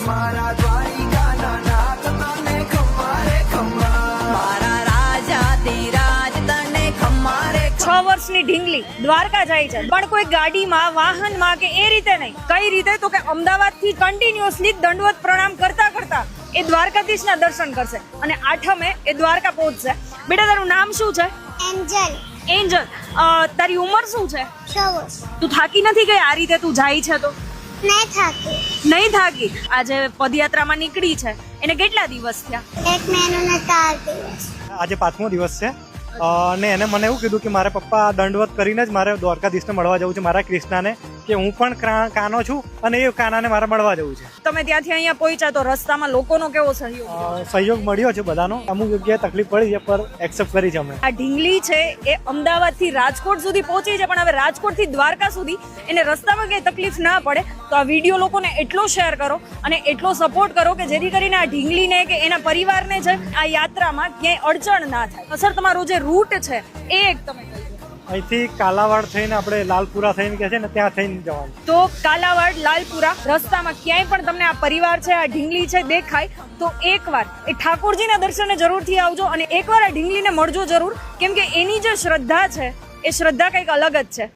મારા દ્વારિકાના નાથ તને ખમ્મા રે ખમ્મા, મારા રાજા ધીરાજ તને ખમ્મા રે. 6 વર્ષની ઢીંગલી દ્વારકા જાય છે, પણ કોઈ ગાડીમાં વાહનમાં કે એ રીતે નહીં. કઈ રીતે? તો કે અમદાવાદ થી કન્ટિન્યુઅસલી દંડવત પ્રણામ કરતા કરતા એ દ્વારકાધીશના દર્શન કરશે અને 8મે એ દ્વારકા પહોંચશે. બેટા તારું નામ શું છે? એન્જલ. એન્જલ. તારી ઉંમર શું છે? 6 વર્ષ. તું થાકી નથી ગઈ આ રીતે તું જાય છે તો? નહીં થાકી. નહીં થાકી. આજે પદયાત્રામાં નીકળી છે એને કેટલા દિવસ થયા? 1 મહિનો ને 4 દિવસ. આજે 5મો દિવસ છે અને એને મને એવું કીધું કે મારે પપ્પા દંડવત કરીને જ મારે દ્વારકાધીશને મળવા જવું છે, મારા કૃષ્ણાને, કે હું પણ કાનો છું અને એ કાનાને મારે મળવા જવું છે. તમે ત્યાંથી અહીંયા પહોંચ્યા તો રસ્તામાં લોકોનો કેવો સહયોગ? સહયોગ મળ્યો છે બધાનો. અમુક જગ્યાએ તકલીફ પડી છે પર એક્સેપ્ટ કરી છે અમે. આ ઢીંગલી છે એ અમદાવાદ થી રાજકોટ સુધી પહોંચી છે, પણ હવે રાજકોટ થી દ્વારકા સુધી એને રસ્તામાં કઈ તકલીફ ના પડે તો આ વિડીયો લોકોને એટલો શેર કરો અને એટલો સપોર્ટ કરો કે જેથી કરીને આ ઢીંગલીને કે એના પરિવારને છે આ યાત્રામાં ક્યાંય અડચણ ના થાય. સર તમારો જે રૂટ છે એ એક તમે કહી દો. અહીંથી કાલાવાડ થઈને આપણે લાલપુરા થઈને કે છે ને ત્યાં થઈને જવાનું. તો કાલાવાડ લાલપુરા રસ્તામાં ક્યાંય પણ તમને આ પરિવાર છે આ ઢીંગલી છે દેખાય તો એકવાર એ ઠાકોરજીના દર્શને જરૂરથી આવજો અને એકવાર આ ઢીંગલીને મળજો જરૂર, કેમ કે એની જે શ્રદ્ધા છે એ શ્રદ્ધા કંઈક અલગ જ છે.